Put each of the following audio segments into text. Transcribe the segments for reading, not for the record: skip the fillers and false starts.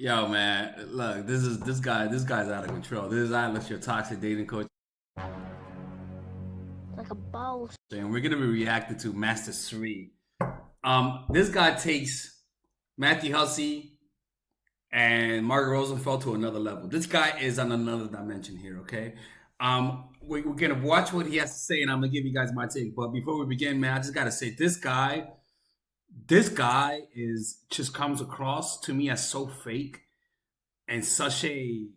Yo, man, look, this guy's out of control. This is Atlas, your toxic dating coach, Like a boss. and we're gonna be reacting to Master 3. This guy takes Matthew Hussey and Margaret Rosenfeld to another level. This guy is on another dimension here. Okay, we're gonna watch what he has to say, and I'm gonna give you guys my take. But before we begin, man, I just gotta say this guy is just comes across to me as so fake and such a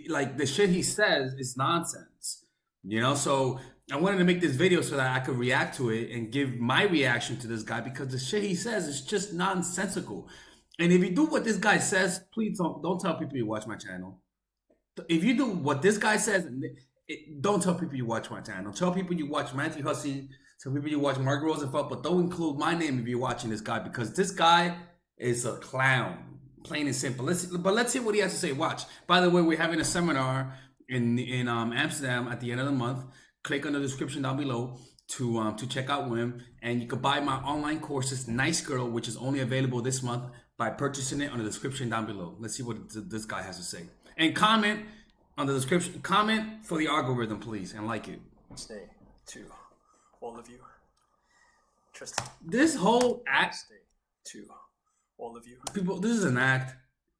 like the shit he says is nonsense. So I wanted to make this video so that I could react to it and give my reaction to this guy because the shit he says is just nonsensical. And if you do what this guy says, please don't tell people you watch my channel. If you do what this guy says, don't tell people you watch my channel. Tell people you watch Matthew Hussey. Tell people you watch Margaret Rosenfeld, but don't include my name if you're watching this guy because this guy is a clown, plain and simple. Let's hear what he has to say. Watch. By the way, we're having a seminar in Amsterdam at the end of the month. Click on the description down below to check out WIM, and you can buy my online courses, Nice Girl, which is only available this month by purchasing it on the description down below. Let's see what this guy has to say, and comment on the description. Comment for the algorithm, please, and like it. Stay to all of you. Just This whole act, stay to all of you. people, this is an act.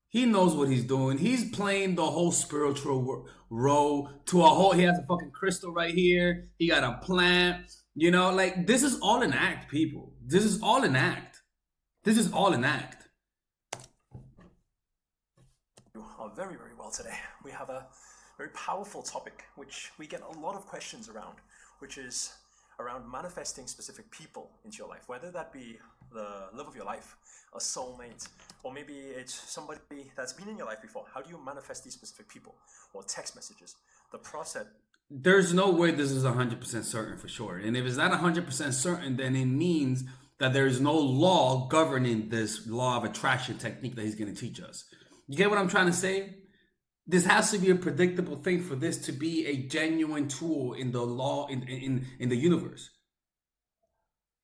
He knows what he's doing. He's playing the whole spiritual role to a whole. He has a fucking crystal right here. He got a plant. Like this is all an act, people. This is all an act. This is all an act. You are very, very well today. We have a very powerful topic which we get a lot of questions around, which is around manifesting specific people into your life, whether that be the love of your life, a soulmate, or maybe it's somebody that's been in your life before. How do you manifest these specific people? Or text messages. The process. There's no way this is 100% certain for sure. And if it's not 100% certain, then it means that there is no law governing this law of attraction technique that he's going to teach us. You get what I'm trying to say? This has to be a predictable thing for this to be a genuine tool in the law in the universe.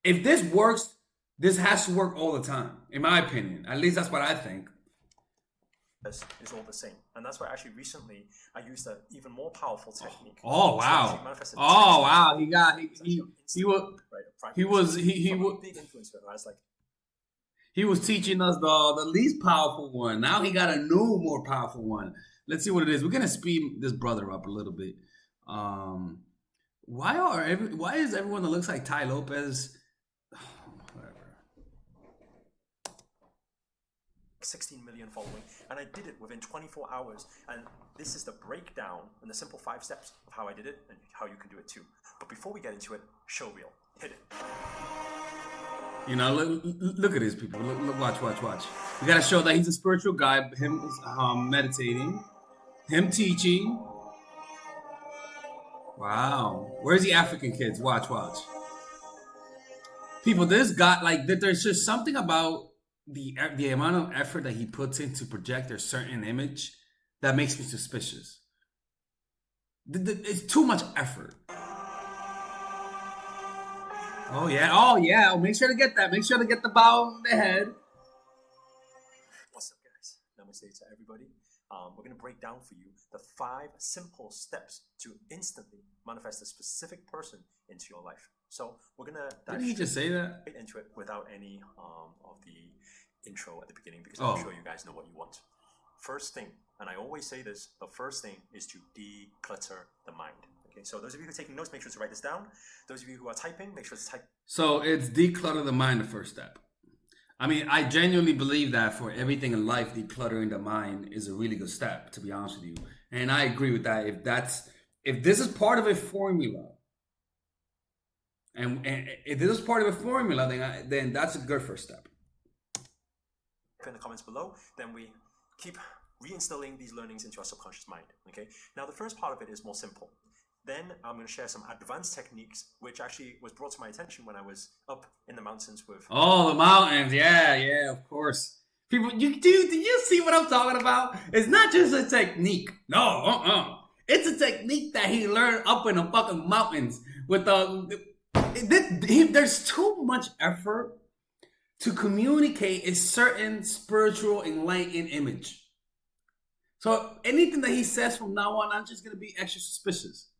If this works, this has to work all the time, in my opinion. At least that's what I think. Is all the same, and that's why actually recently I used an even more powerful technique. Oh wow! Oh wow! He was teaching us the least powerful one. Now he got a new, more powerful one. Let's see what it is. We're gonna speed this brother up a little bit. Why is everyone that looks like Ty Lopez? 16 million following, and I did it within 24 hours. And this is the breakdown and the simple 5 steps of how I did it and how you can do it too. But before we get into it, show reel, hit it. Look at this, people. Look, watch. We gotta show that he's a spiritual guy. Him meditating, him teaching. Wow, where's the African kids? Watch. People, this guy, like, there's just something about the amount of effort that he puts in to project a certain image that makes me suspicious. It's too much effort. Oh yeah. Make sure to get that. Make sure to get the bow on the head. What's up, guys? Namaste to everybody. We're going to break down for you the 5 simple steps to instantly manifest a specific person into your life. So we're going to dive straight into it without any of the intro at the beginning, because I'm sure you guys know what you want. First thing, and I always say this, the first thing is to declutter the mind. Okay, so those of you who are taking notes, make sure to write this down. Those of you who are typing, make sure to type. So it's declutter the mind, the first step. I mean, I genuinely believe that for everything in life, decluttering the mind is a really good step, to be honest with you. And I agree with that. If this is part of a formula, and if this is part of a formula, then that's a good first step. In the comments below, then we keep reinstilling these learnings into our subconscious mind. Okay, now the first part of it is more simple. Then I'm going to share some advanced techniques, which actually was brought to my attention when I was up in the mountains with. Oh, the mountains! Yeah, of course. People, do you see what I'm talking about? It's not just a technique. No, It's a technique that he learned up in the fucking mountains with there's too much effort to communicate a certain spiritual enlightened image. So anything that he says from now on, I'm just going to be extra suspicious.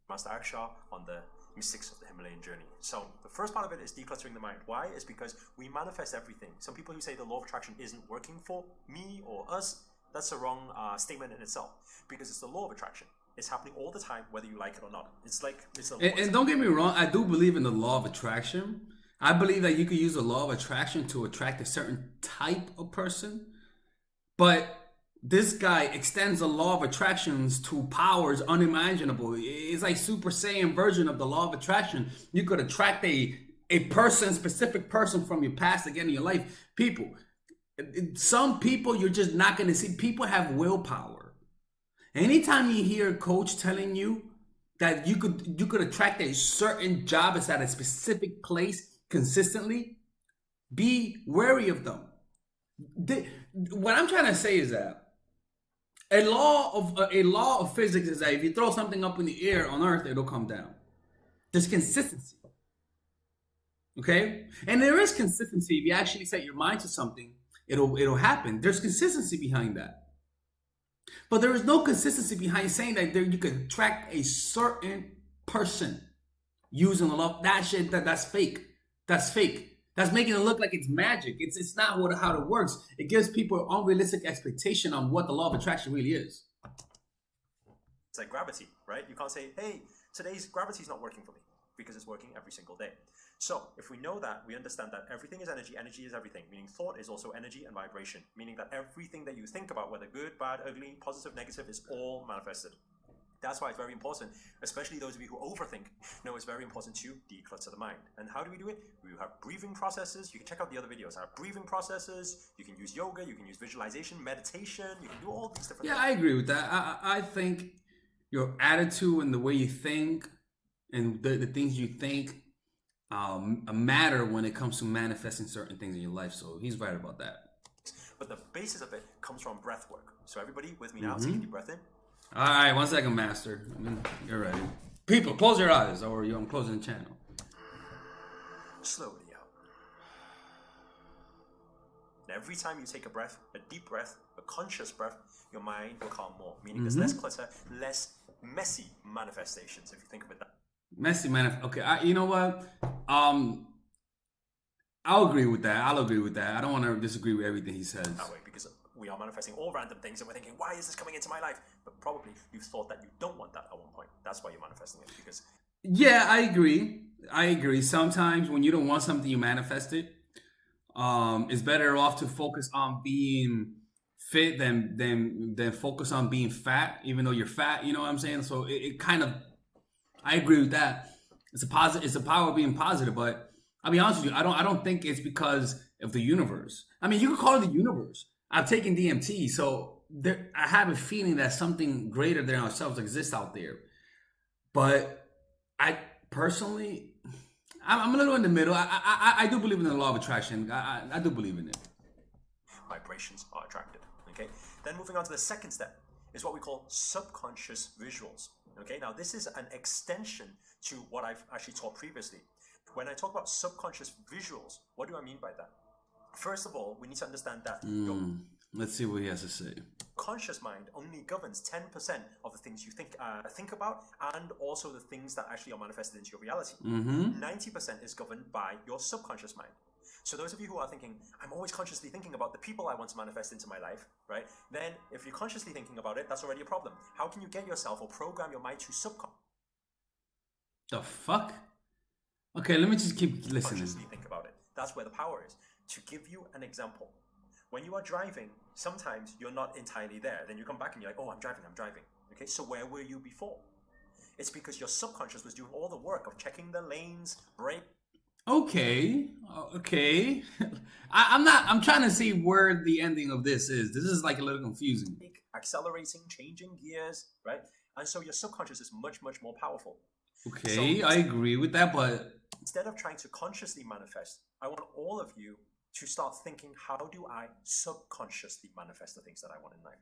Master Aksha on the mystics of the Himalayan journey. So the first part of it is decluttering the mind. Why? Is because we manifest everything. Some people who say the law of attraction isn't working for me or us, that's a wrong statement in itself, because it's the law of attraction. It's happening all the time, whether you like it or not. It's like it's a law. And don't get me wrong, I do believe in the law of attraction. I believe that you could use the law of attraction to attract a certain type of person, but this guy extends the law of attractions to powers unimaginable. It's like Super Saiyan version of the law of attraction. You could attract a person, specific person from your past again in your life. People, some people you're just not going to see. People have willpower. Anytime you hear a coach telling you that you could attract a certain job that's at a specific place consistently, be wary of them. What I'm trying to say is that a law of physics is that if you throw something up in the air on Earth, it'll come down. There's consistency. Okay? And there is consistency. If you actually set your mind to something, it'll happen. There's consistency behind that. But there is no consistency behind saying that you can attract a certain person using the law. That shit, that's fake. That's fake. That's making it look like it's magic. It's not how it works. It gives people an unrealistic expectation on what the law of attraction really is. It's like gravity, right? You can't say, hey, today's gravity's not working for me, because it's working every single day. So if we know that, we understand that everything is energy. Energy is everything, meaning thought is also energy and vibration, meaning that everything that you think about, whether good, bad, ugly, positive, negative, is all manifested. That's why it's very important, especially those of you who overthink, know it's very important to declutter the mind. And how do we do it? We have breathing processes. You can check out the other videos. I have breathing processes. You can use yoga. You can use visualization, meditation. You can do all these different things. Yeah, I agree with that. I think your attitude and the way you think and the things you think matter when it comes to manifesting certain things in your life. So he's right about that. But the basis of it comes from breath work. So everybody with me now, take a deep breath in. All right, 1 second, master. You're ready. People, close your eyes, or I'm closing the channel. Slowly out. And every time you take a breath, a deep breath, a conscious breath, your mind will calm more. Meaning there's less clutter, less messy manifestations, if you think of it that. Messy Okay, you know what? I'll agree with that. I don't want to disagree with everything he says. That way, because we are manifesting all random things and we're thinking, why is this coming into my life? But probably you've thought that you don't want that at one point. That's why you're manifesting it. Because yeah, I agree. Sometimes when you don't want something, you manifest it. It's better off to focus on being fit than focus on being fat, even though you're fat. You know what I'm saying? So it kind of, I agree with that. It's a power of being positive, but I'll be honest with you, I don't think it's because of the universe. I mean, you could call it the universe. I've taken DMT, so I have a feeling that something greater than ourselves exists out there. But I personally, I'm a little in the middle. I do believe in the law of attraction. I do believe in it. Vibrations are attracted. Okay. Then moving on to the second step is what we call subconscious visuals. Okay. Now this is an extension to what I've actually taught previously. When I talk about subconscious visuals, what do I mean by that? First of all, we need to understand that let's see what he has to say. Conscious mind only governs 10% of the things you think about, and also the things that actually are manifested into your reality. 90% is governed by your subconscious mind. So those of you who are thinking, I'm always consciously thinking about the people I want to manifest into my life, right? Then if you're consciously thinking about it, that's already a problem. How can you get yourself or program your mind to The fuck? Okay, let me just keep listening. Consciously think about it. That's where the power is. To give you an example, when you are driving, sometimes you're not entirely there. Then you come back and you're like, oh, I'm driving. Okay, so where were you before? It's because your subconscious was doing all the work of checking the lanes, brake. Okay. I'm trying to see where the ending of this is. This is like a little confusing. Accelerating, changing gears, right? And so your subconscious is much, much more powerful. Okay, so, I agree with that, but instead of trying to consciously manifest, I want all of you to start thinking, how do I subconsciously manifest the things that I want in life?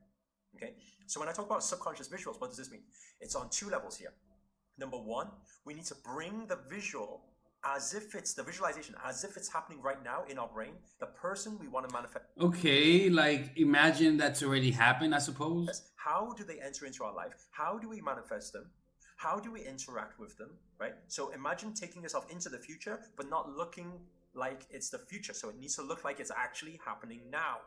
Okay, so when I talk about subconscious visuals, what does this mean? It's on two levels here. Number one, we need to bring the visual as if it's the visualization, as if it's happening right now in our brain, the person we want to manifest. Okay, like imagine that's already happened, I suppose. How do they enter into our life? How do we manifest them? How do we interact with them, right? So imagine taking yourself into the future, but not looking like it's the future. So it needs to look like it's actually happening now.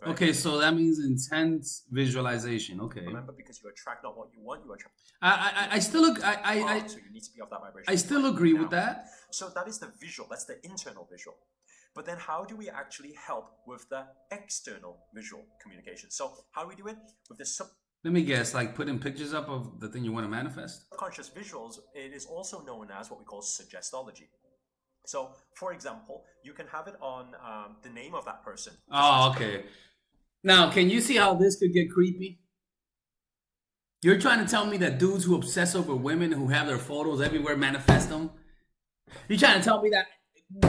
Right? Okay, so that means intense visualization. Okay. Remember, because you attract not what you want, you attract. I still look. So you need to be of that vibration. I still agree with that. So that is the visual. That's the internal visual. But then how do we actually help with the external visual communication? So how do we do it? With the let me guess, like putting pictures up of the thing you want to manifest? Subconscious visuals, it is also known as what we call suggestology. So, for example, you can have it on the name of that person. Oh, okay. Now, can you see how this could get creepy? You're trying to tell me that dudes who obsess over women who have their photos everywhere manifest them? You're trying to tell me that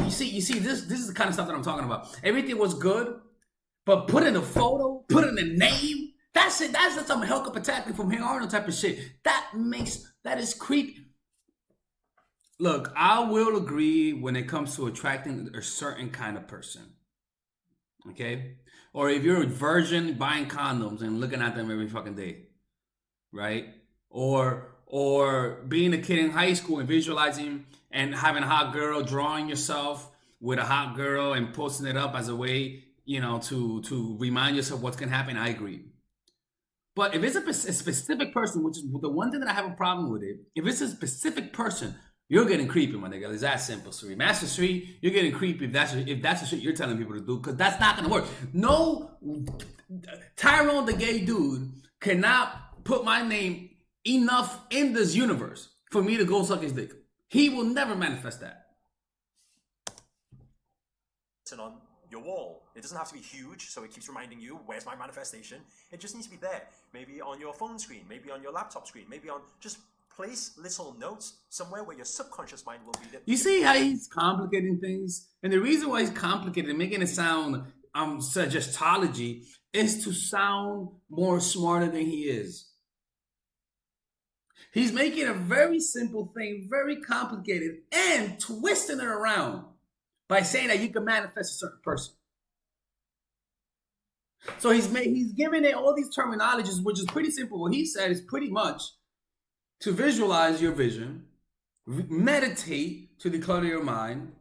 you see this is the kind of stuff that I'm talking about. Everything was good, but put in a photo, put in a name. That's it. That's some helicopter attacking from Hey Arnold type of shit. That is creepy. Look, I will agree when it comes to attracting a certain kind of person. Okay? Or if you're a virgin buying condoms and looking at them every fucking day. Right? Or being a kid in high school and visualizing and having a hot girl, drawing yourself with a hot girl and posting it up as a way, to remind yourself what's gonna happen. I agree. But if it's a specific person, which is the one thing that I have a problem with it, if it's a specific person, you're getting creepy, my nigga. It's that simple, Sri. Master Sri, you're getting creepy if that's the shit you're telling people to do, because that's not gonna work. No, Tyrone the gay dude cannot put my name enough in this universe for me to go suck his dick. He will never manifest that. Turn on your wall. It doesn't have to be huge, so it keeps reminding you, where's my manifestation? It just needs to be there. Maybe on your phone screen, maybe on your laptop screen, maybe on just place little notes somewhere where your subconscious mind will read it. You see how he's complicating things? And the reason why he's complicated and making it sound suggestology is to sound more smarter than he is. He's making a very simple thing very complicated and twisting it around by saying that you can manifest a certain person. So he's giving it all these terminologies, which is pretty simple. What he said is pretty much to visualize your vision, meditate to declutter your mind,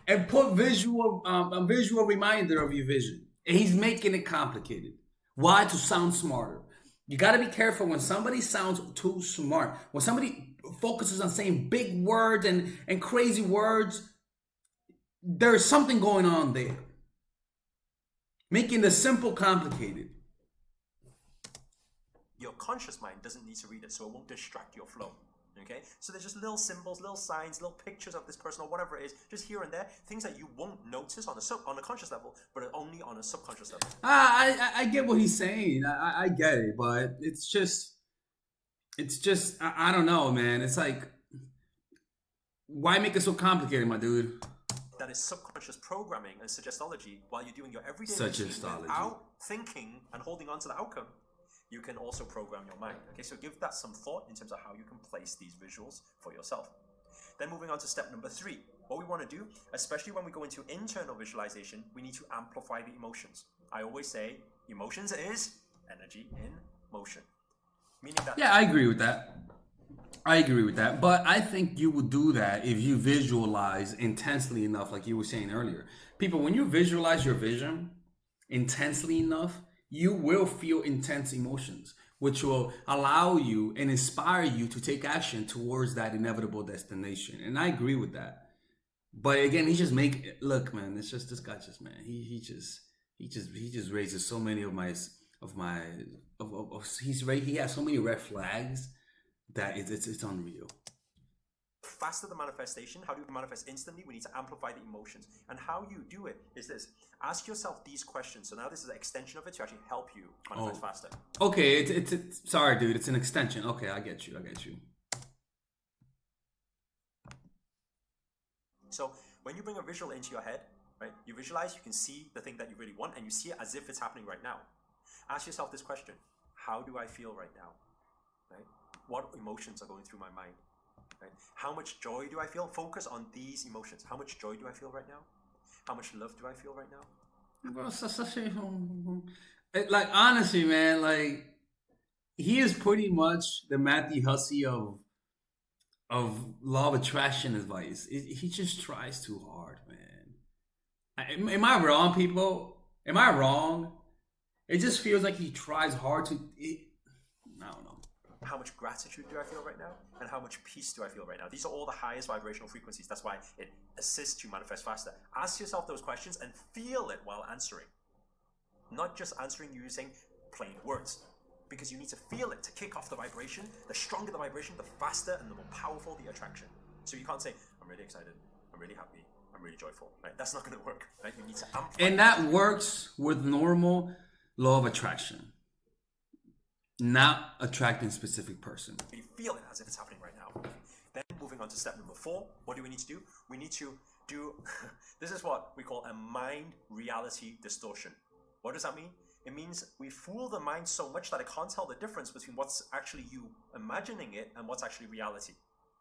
and put a visual reminder of your vision. And he's making it complicated. Why? To sound smarter. You got to be careful when somebody sounds too smart. When somebody focuses on saying big words and crazy words, there's something going on there. Making the simple complicated. Your conscious mind doesn't need to read it, so it won't distract your flow. Okay? So there's just little symbols, little signs, little pictures of this person or whatever it is, just here and there, things that you won't notice on a conscious level, but only on a subconscious level. I get what he's saying. I get it, but it's just I don't know, man. It's like, why make it so complicated, my dude? That is subconscious programming and suggestology while you're doing your everyday routine without thinking and holding on to the outcome. You can also program your mind. Okay, so give that some thought in terms of how you can place these visuals for yourself. Then moving on to step number 3. What we want to do, especially when we go into internal visualization, we need to amplify the emotions. I always say emotions is energy in motion. Meaning that... Yeah, I agree with that. But I think you would do that if you visualize intensely enough, like you were saying earlier. People, when you visualize your vision intensely enough, you will feel intense emotions, which will allow you and inspire you to take action towards that inevitable destination. And I agree with that. But again, look, man, it's just this guy man. He just raises so many he has so many red flags that it's unreal. Faster the manifestation. How do we manifest instantly? We need to amplify the emotions. And how you do it is this. Ask yourself these questions. So now this is an extension of it to actually help you manifest faster. Okay, it's sorry, dude. It's an extension. Okay, I get you. So when you bring a visual into your head, right, you visualize, you can see the thing that you really want, and you see it as if it's happening right now. Ask yourself this question. How do I feel right now? Right? What emotions are going through my mind? Right? How much joy do I feel? Focus on these emotions. How much joy do I feel right now? How much love do I feel right now? Bro, like honestly, man, like he is pretty much the Matthew Hussey of law of attraction advice. He just tries too hard, man. Am I wrong, people? Am I wrong? It just feels like he tries hard to. I don't know. How much gratitude do I feel right now? And how much peace do I feel right now? These are all the highest vibrational frequencies. That's why it assists you manifest faster. Ask yourself those questions and feel it while answering. Not just answering using plain words. Because you need to feel it to kick off the vibration. The stronger the vibration, the faster and the more powerful the attraction. So you can't say, I'm really excited, I'm really happy, I'm really joyful. Right? That's not going to work. Right? You need to amplify. And that works with normal law of attraction. Not attracting a specific person. You feel it as if it's happening right now. Then moving on to step number 4, what do we need to do? We need to do, this is what we call a mind reality distortion. What does that mean? It means we fool the mind so much that it can't tell the difference between what's actually you imagining it and what's actually reality.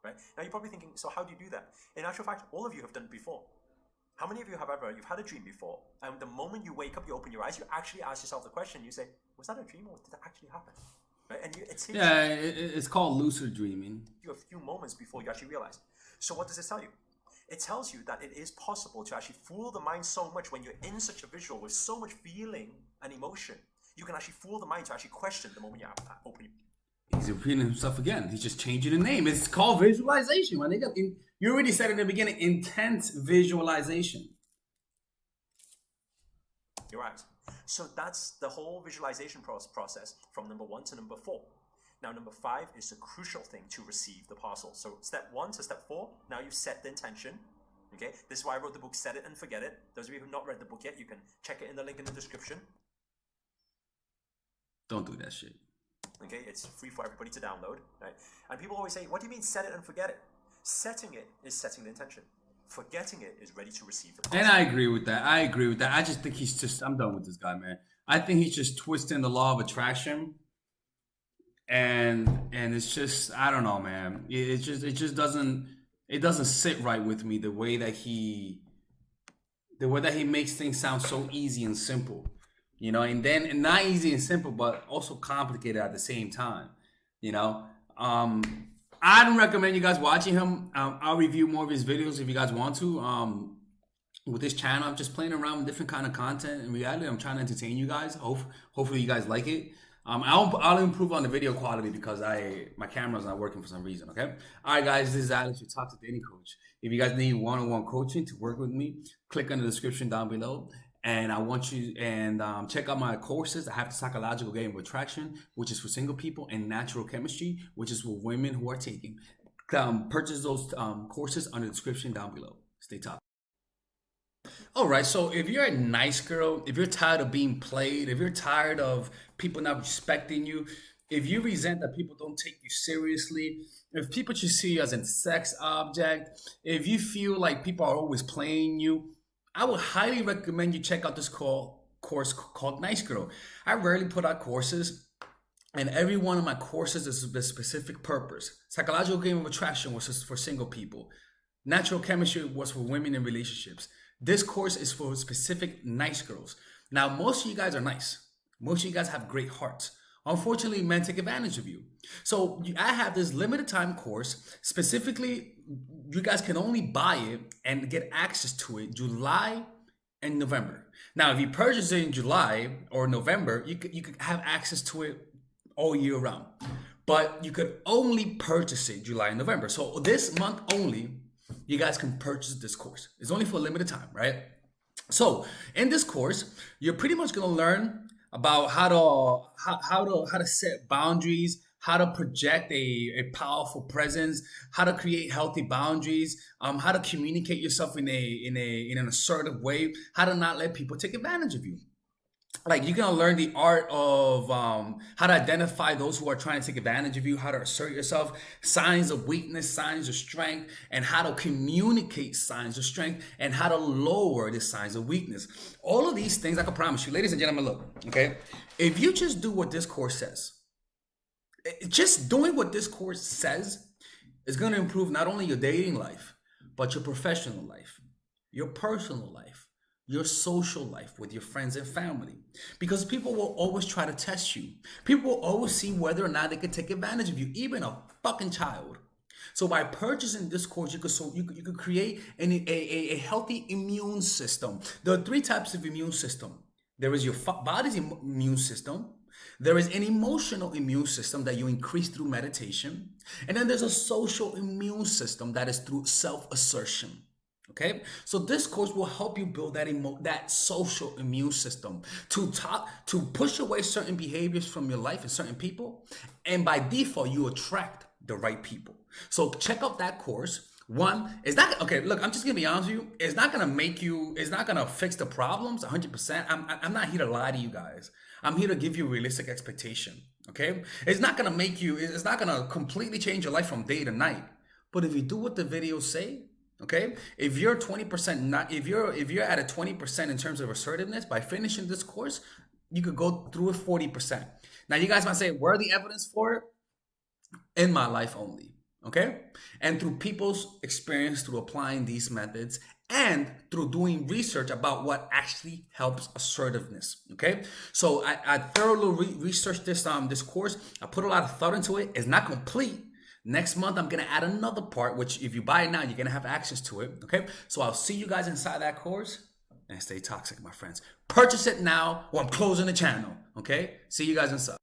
Right? Now you're probably thinking, so how do you do that? In actual fact, all of you have done it before. How many of you have you've had a dream before, and the moment you wake up, you open your eyes, you actually ask yourself the question, you say, was that a dream or did that actually happen? Right? And it's called lucid dreaming. You a few moments before you actually realize. So what does this tell you? It tells you that it is possible to actually fool the mind so much when you're in such a visual with so much feeling and emotion. You can actually fool the mind to actually question the moment you open your. He's repeating himself again. He's just changing the name. It's called visualization. When you already said in the beginning, intense visualization. You're right. So that's the whole visualization process from number 1 to number 4. Now, number 5 is the crucial thing to receive the parcel. So step 1 to step 4, now you've set the intention. Okay, this is why I wrote the book, Set It and Forget It. Those of you who have not read the book yet, you can check it in the link in the description. Don't do that shit. Okay, it's free for everybody to download. Right? And people always say, what do you mean set it and forget it? Setting it is setting the intention. Forgetting it is ready to receive the parcel. And I agree with that. I just think I'm done with this guy, man. I think he's just twisting the law of attraction. And it's just, I don't know, man. It just doesn't sit right with me the way that he makes things sound so easy and simple, you know, and not easy and simple, but also complicated at the same time, you know. I don't recommend you guys watching him. I'll review more of his videos if you guys want to. With this channel, I'm just playing around with different kind of content. In reality, I'm trying to entertain you guys. Hopefully you guys like it. I'll improve on the video quality because my camera's not working for some reason, okay? All right, guys, this is Alex, your Talk to Danny coach. If you guys need one-on-one coaching to work with me, click on the description down below. And I want you check out my courses. I have the psychological game of attraction, which is for single people, and natural chemistry, which is for women who are taking. Purchase those courses on the description down below. Stay top. All right, so if you're a nice girl, if you're tired of being played, if you're tired of people not respecting you, if you resent that people don't take you seriously, if people just see you as a sex object, if you feel like people are always playing you, I would highly recommend you check out this course called Nice Girl. I rarely put out courses, and every one of my courses is a specific purpose. Psychological game of attraction was for single people. Natural chemistry was for women in relationships. This course is for specific nice girls. Now, most of you guys are nice. Most of you guys have great hearts. Unfortunately, men take advantage of you. So I have this limited time course. Specifically, you guys can only buy it and get access to it July and November. Now, if you purchase it in July or November, you could have access to it all year round. But you could only purchase it July and November. So this month only, you guys can purchase this course. It's only for a limited time, right? So in this course, you're pretty much going to learn about how to set boundaries, how to project a powerful presence, how to create healthy boundaries, how to communicate yourself in an assertive way, how to not let people take advantage of you. Like, you're gonna learn the art of how to identify those who are trying to take advantage of you, how to assert yourself, signs of weakness, signs of strength, and how to communicate signs of strength, and how to lower the signs of weakness. All of these things, I can promise you, ladies and gentlemen, look, okay? If you just do what this course says, just doing what this course says, It's going to improve not only your dating life, but your professional life, your personal life, your social life with your friends and family. Because people will always try to test you. People will always see whether or not they can take advantage of you, even a fucking child. So by purchasing this course, you could create a healthy immune system. There are three types of immune system. There is your body's immune system. There is an emotional immune system that you increase through meditation. And then there's a social immune system that is through self-assertion. Okay, so this course will help you build that social immune system to push away certain behaviors from your life and certain people, and by default you attract the right people. So check out that course. One, it's not okay. Look, I'm just gonna be honest with you. It's not gonna fix the problems 100%. I'm not here to lie to you guys. I'm here to give you a realistic expectation. Okay, it's not gonna completely change your life from day to night. But if you do what the videos say, okay, if you're 20% not, if you're at a 20% in terms of assertiveness, by finishing this course, you could go through it 40%. Now you guys might say, where are the evidence for it? In my life only. Okay, and through people's experience, through applying these methods, and through doing research about what actually helps assertiveness. Okay, so I thoroughly researched this course. I put a lot of thought into it. It's not complete. Next month, I'm going to add another part, which if you buy it now, you're going to have access to it. Okay, so I'll see you guys inside that course, and stay toxic, my friends. Purchase it now, or I'm closing the channel. Okay, see you guys inside.